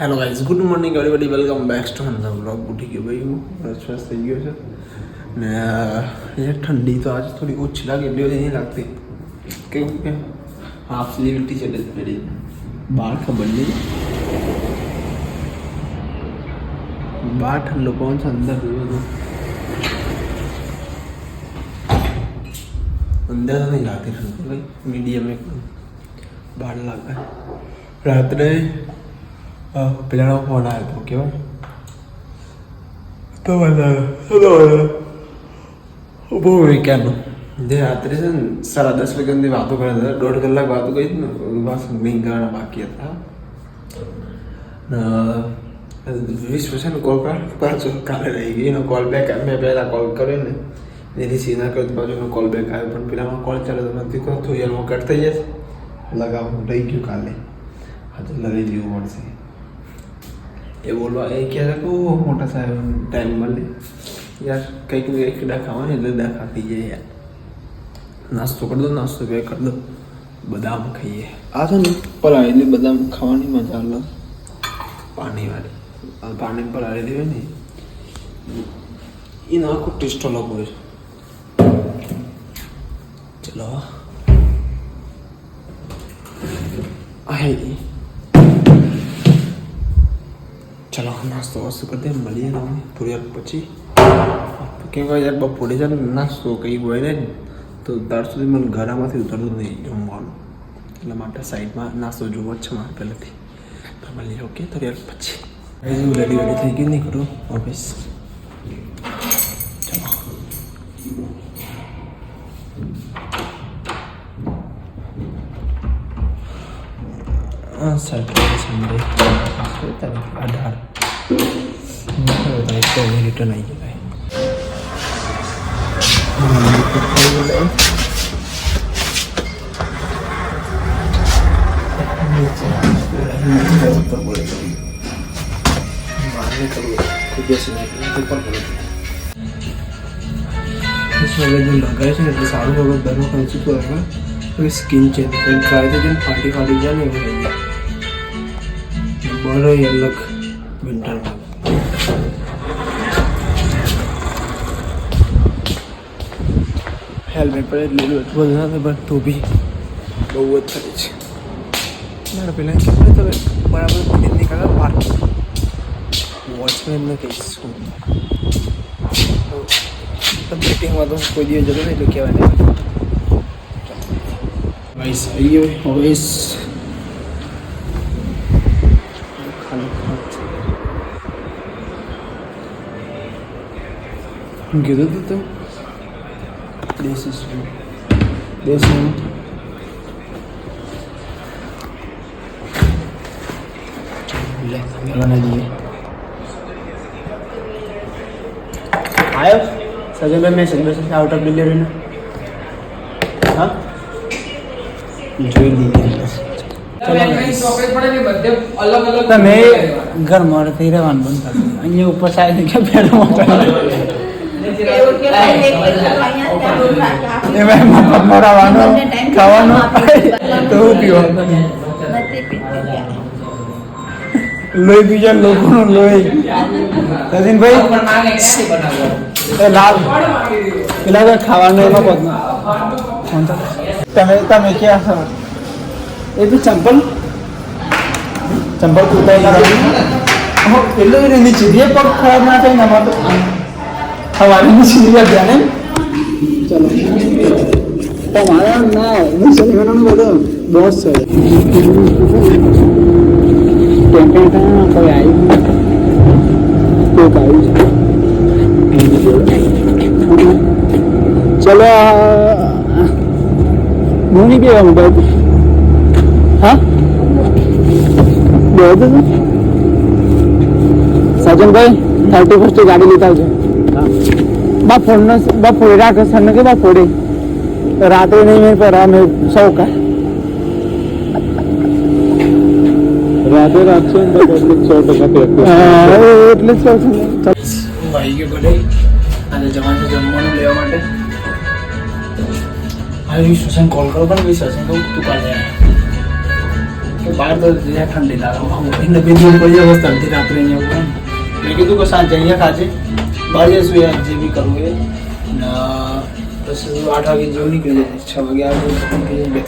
Hello guys, good morning everybody, welcome back to another vlog. ઉઠી ગયો ભાઈ, હું ફ્રેશ થઈ ગયો છે ને યાર ઠંડી તો આજ થોડી ઓછી લાગે, એટલી બધી નહીં લાગતી. કેવું કે હાફ સ્લીવ ટી શર્ટ જ પહેરી, બહાર ખબર નહીં, બહાર ઠંડો પવન છે, અંદર બધું અંદર તો નહીં લાગતી ઠંડી ભાઈ, મીડિયમ એકદમ બહાર લાગે. રાત્રે પેલાનો ફોન આવ્યો હતો, કેવાય તો બહુ વીકેન્ડનું જે રાત્રે છે ને 10:30 વાગ્યાની વાતો કર્યા હતા, 1.5 કલાક વાતો કરી ને, બસ ગાણા બાકી હતા. વિશ્વ છે ને કોલ પાછો કાલે રહી ગઈ, એનો કોલ બેક મેં પહેલાં કોલ કર્યો ને એની સીધા કર્યો, પાછો એનો કોલ બેક આવ્યો, પણ પેલામાં કોલ ચાલે તો નથી કહો તો યારમાં કટ થઈ જશે, લગાવવાનું રહી ગયું કાલે, આજે લગાવી દેવું પડશે. એ બોલવા એ કહે છે કે મોટા સાહેબ ટાઈમ મળે યાર, કંઈક ને કંઈક ખાવાની એટલે દાખા થઈ જાય યાર. નાસ્તો કરી દો, નાસ્તો બે કરી દો, બદામ ખાઈએ. આ છે ને પલાળેલી બદામ ખાવાની મજા અલગ, પાણીવાળી પાણી પલાળેલી હોય ને એનો આખો ટેસ્ટ અલગ હોય છે. ચલો આઈ ચલો નાસ્તો વાસ્તો કરી દે, મળીએ તમને થોડી વાર પછી. કેમ કે યાર બપોરે છે ને નાસ્તો કંઈ હોય ને તો ત્યાર સુધી મને ઘરામાંથી ઉતરતું નહીં જમવાનું, એટલા માટે સાઈડમાં નાસ્તો જોવો જ છે મારે પહેલેથી. તો મળીએ ઓકે થોડી વાર પછી. હું રેડી થઈ ગઈ નહીં કરું ઓફિસ. ચલો સેટરડે સન્ડે 18 રિટર્ન આવી જાય. લગાવે છે ને એટલે સારું વગર દરનો કંઈ તો હવે સ્કિન ચેન્જ કરી ટ્રાય થઈ જાય, ફાટી જાય ને એવું થઈ જાય. બરો અલગ વિન્ટરમાં હેલ્મેટ પર એટલું એટલું બધું ના પણ તો બી બહુ જ થાય છે. મારે પહેલાં કહેવાય તો બરાબર નીકળ્યા પાર્કિંગ વોચમેનને કહીશ હું તો મીટિંગમાં તો કોઈ દિવસ જતો નહીં એટલે કહેવાય નહીં. વાઈસ આવી ગયો વાઈસ કીધું હતું તો દેશી આવ્યો સજનભાઈ મેસેજ આઉટ ઓફ ડિલિવરીનો હા જોઈ લીધી. તમે ઘરમાં થઈ રહેવાનું બંધ કરી અહીંયા ઉપર સાહેબ ક્યાં મોરાવાનું ખાવાનું તો પીવાનું લોહી બીજા લોકોનું લોહી. સચિનભાઈ લાલ પેલા ખાવાનું એમાં બધું તમે ક્યાં છો? એ તો ચંપલ કૂટાઈ એટલું નીચે બે પગ ખરાબ ના થાય ને અમારે તો સવારની સીધી ધ્યાને. ચલો તમારા ના નીચે લેવાનું બધું બોસ છે. કોઈ આવ્યું ચલો હું નહીં કહેવા મોબાઈલ હા બે સજનભાઈ 31 ગાડી લેતા આવજો. બપોરે રાખે સર કે બપોરે રાત્રે નહીં મેં પર અમે સૌ કા રાત્રે રાખશે ને તો 100% એટલે જ કહું છું. ભાઈ ગયો બધે આજે જવાનું જમવાનું લેવા માટે આવી સ્ટેશન કોલ કરો પણ વિશ્વાસ તું કાલે બહાર તો ઠંડી લાગે એને બીજી કોઈ અવસ્થા અડધી રાત્રે અહીંયા મેં કીધું કે સાંજે અહીંયા ખાજે બહાર જઈશું યાર જે બી કરવું એ પછી 8 વાગે જેવું નીકળી જાય 6 વાગે આવે નીકળી જાય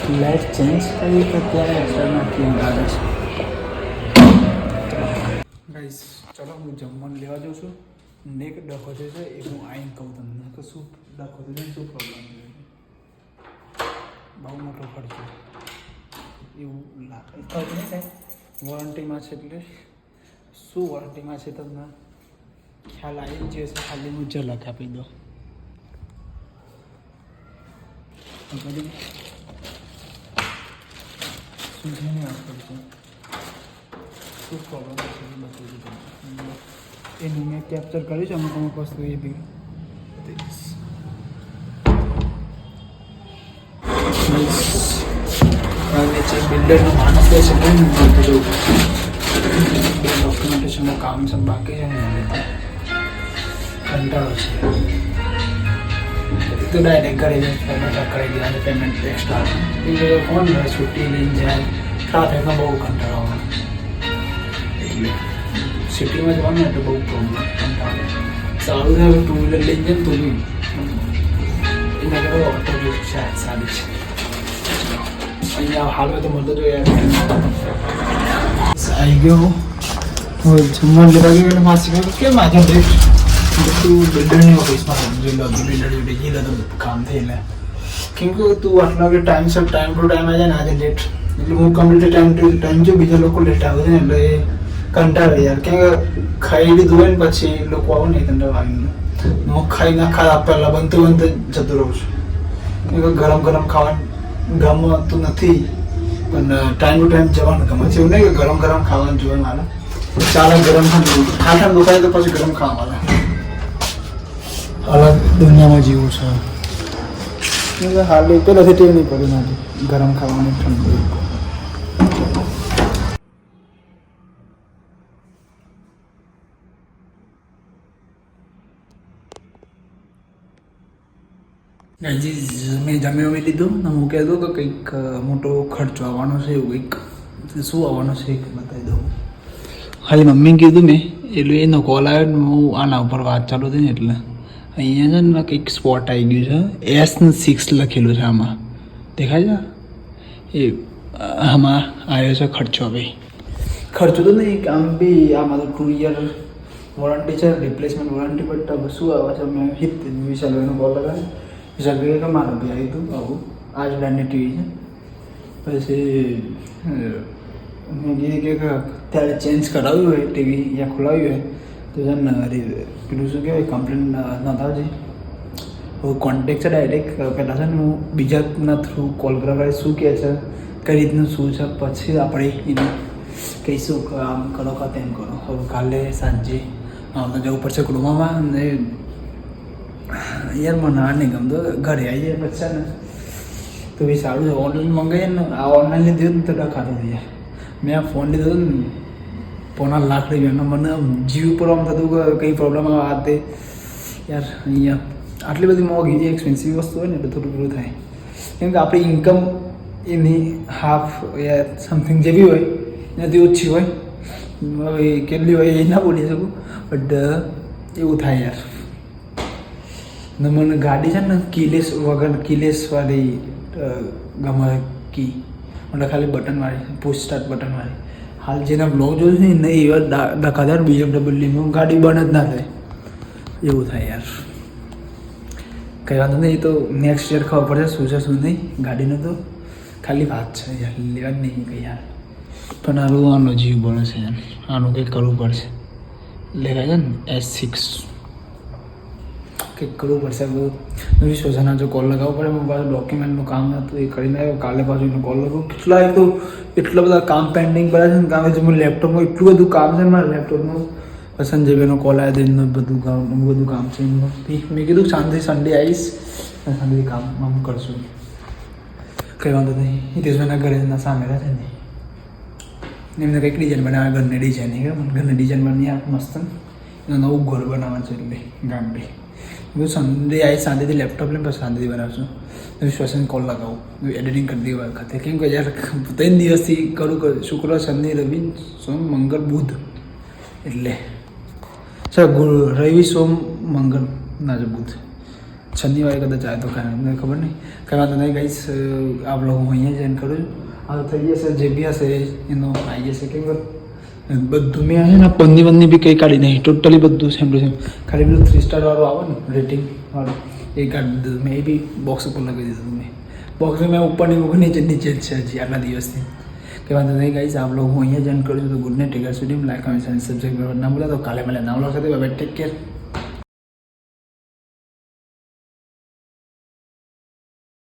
2-3 લાઈફ ચેન્જ કરી તો ત્યારે એક્સ્ટ્રાના ટીમ લાગે છે ગાઈસ ચલો હું જમવાનું લેવા જાઉં છું નેક ડખો છે એ હું આઈને કહું તમને કે શું ડખો છે શું પ્રોબ્લેમ છે બહુ મોટો ખર્ચો એવું લાગે નહીં થાય વોરંટીમાં છે એટલે શું વોરંટીમાં છે તમને ખ્યાલ આવી જ જશે ખાલી હું ઝલક આપી દો શું છે ને વાત કરું છું શું પ્રોબ્લેમ છે બતાવી તમને એનું મેં કેપ્ચર કર્યું છે અમુક અમુક વસ્તુ એ બી નીચે બિલ્ડરનો માણસ છે ડોક્યુમેન્ટેશનનું કામ છે બાકી છે ને કંટાળો છે તો ડાયરેક્ટ ઘરે પેમેન્ટ કરાવી દેવાનું પેમેન્ટ એક્સ્ટ્રા એ કોણ છુટ્ટી લઈને જાય ટ્રાફિકમાં બહુ કંટાળો એટલે સિટીમાં જવાનું એટલે બહુ પ્રોબ્લેમ કંટાળો સારું છે ટુ વ્હીલર લઈને જાય તો બી એના કરતાં ઓટો બી શાયદ સારી છે અહીંયા હાલ તો મળતો જો યાર આવી ગયો જમવાનું લેવા ગયો એટલે માસી કહ્યું કેમ આજે બ્રેક તું બિલ્ડરની ઓફિસમાં જોઈ લો બિલ્ડર જોડે ગયેલા તો કામ થઈ એટલે કેમ કે તું આટલા વાગે ટાઈમસર ટાઈમ ટુ ટાઈમ આવી જાય ને આજે લેટ એટલે હું કમ્પ્લીટ ટાઈમ ટુ ટાઈમ જો બીજા લોકો લેટ આવે છે ને એટલે એ કંટાળે યાર કેમ કે ખાઈ લીધું હોય ને પછી લોકો આવો ને કંટાળો આવીને હું ખાઈ ના ખાવા પહેલાં બનતું જતું રહું છું કેમ કે ગરમ ગરમ ખાવાનું ગમતું નથી પણ ટાઈમ ટુ ટાઈમ જવાનું ગમે છે એવું નહીં કે ગરમ ગરમ ખાવાનું જોઈએ મારે ચાલે ગરમ ઠાઠા દુખાય તો પછી ગરમ ખાવા મારે અલગ દુનિયામાં જીવું છે હાલ પહેલાંથી ટેવ નહીં પડી મારી ગરમ ખાવાની ઠંડુ મેં જમી લીધું ને હું કહેતો કે કંઈક મોટો ખર્ચો આવવાનો છે એવું કંઈક શું આવવાનો છે એ બતાવી દઉં ખાલી મમ્મીને કીધું મેં એટલે એનો કોલ આવ્યો ને હું આના ઉપર વાત ચાલુ હતી ને એટલે અહીંયા છે ને કંઈક સ્પોટ આવી ગયું છે S6 લખેલું છે આમાં દેખાય છે એ આમાં આવ્યો છે ખર્ચો ભાઈ ખર્ચો તો નહીં આમ બી આમાં તો 2 યર વોરંટી છે રિપ્લેસમેન્ટ વોરંટી બટ શું આવે છે મેં હિત વિશાલ એનો કોલ લગાવ્યો વિશાલ કે મારે બી આવી હતું આવું આ જ બ્રાન્ડની ટીવી છે પછી મેં કીધું કે ત્યારે ચેન્જ કરાવ્યું હોય ટીવી યા ખોલાવ્યું હોય તો છે ને પેલું શું કહેવાય કમ્પ્લેન નોંધાવજે હવે કોન્ટેક્ટ છે ડાયરેક્ટ પહેલાં છે ને હું બીજાના થ્રુ કોલ કરવા શું કહે છે કઈ રીતનું શું છે પછી આપણે એને કહીશું કે આમ કરો કે તેમ કરો હવે કાલે સાંજે જવું પડશે કુડુમામાં અને યાર મને આ નહીં ગમતો ઘરે આવી જાય પછી ને તો બી સારું છે ઓનલાઈન મંગાવીએ ને આ ઓનલાઈન લીધું ને તો ડખાતો થઈ જાય મેં આ ફોન લીધો ને ₹1.5 લાખ મને જીવ પર આમ થતું કે કંઈ પ્રોબ્લેમ આવે આ તે યાર અહીંયા આટલી બધી મોંઘી એક્સપેન્સિવ વસ્તુ હોય ને એટલે થોડું પેલું થાય કેમ કે આપણી ઇન્કમ એની હાફ યા સમથિંગ જે બી હોય એનાથી ઓછી હોય હવે કેટલી હોય એ ના બોલી શકું બટ એવું થાય યાર ને મને ગાડી છે ને કીલેસ વગર કીલેસવાળી ગમે કી મને ખાલી બટનવાળી પુશ સ્ટાર્ટ બટનવાળી હાલ જેના બ્લોગ જોયું છે ને એવા ડકાદાર BMW ગાડી બંધ જ ના થાય એવું થાય યાર કંઈ વાંધો નહીં એ તો નેક્સ્ટ યર ખબર પડશે શું છે શું નહીં ગાડીનો તો ખાલી વાત છે યાર લેવા જ નહીં કંઈ યાર પણ આનું આનો જીવ બળે છે યાર આનું કંઈક કરવું પડશે લેવાય છે ને S6 કંઈક કરવું પડશે નવી સોસાના જો કોલ લગાવવો પડે મારું પાછું ડોક્યુમેન્ટનું કામ હતું એ કરીને આવ્યો કાલે પાછું એનો કોલ લગાવું કેટલા એક તો એટલા બધા કામ પેન્ડિંગ પડ્યા છે ને કામ જે લેપટોપમાં એટલું બધું કામ છે ને મારા લેપટોપનું સંજયભાઈનો કોલ આવ્યો એનું બધું કામ છે એનું મેં કીધું શાંતિ સન્ડે આવીશ સન્ડે કામ આમ કરશું કંઈ વાંધો નહીં હિતેશભાઈના ઘરે સામે રહે છે ને એમને કંઈક ડિઝાઇન બનાવે ઘરની ડિઝાઇન ઘરની ડિઝાઇન બની મસ્ત એનું નવું ઘર બનાવવાનું છે એટલે ગામડી હું સન્ડે આવી શાંતિથી લેપટોપ લઈને પછી શાંતિથી બનાવશું વિશ્વાસને કોલ લગાવું એડિટિંગ કરતી વખતે કેમ કે યાર 3 દિવસથી કરું શુક્ર શનિ રવિ સોમ મંગળ બુધ એટલે સર રવિ સોમ મંગળ ના જ બુધ શનિવારે કદાચ આવે તો મને ખબર નહીં કંઈ વાંધો નહીં ગાઈસ આ બ્લોગ હું અહીંયા જ એન્ડ કરું છું આ થઈ જશે જે બી હશે એનો આવી જશે કેમ બધું મેં છે ને પંદી બી કંઈ કાઢી નહીં ટોટલી બધું સેમ ટુ સેમ ખાલી પેલું 3 સ્ટાર વાળું આવે ને રેટિંગ વાળું એ કાઢી દીધું મેં એ બી બોક્સ ઉપર લગાવી દીધું મેં બોક્સ મેં ઉપરની મૂકી નીચે જ છે હજી આટલા દિવસથી કે વાંધો નહીં ગાઈસ આ બ્લોગ હું અહીંયા જ એન્ડ કરું છું તો ગુડ નાઇટ ટેક કેર સુધી લાઈક કમેન્ટ અને સબસ્ક્રાઈબ કરવા ના ભૂલો તો કાલે મળે નવા બ્લોગ સાથે બાય ટેક કેર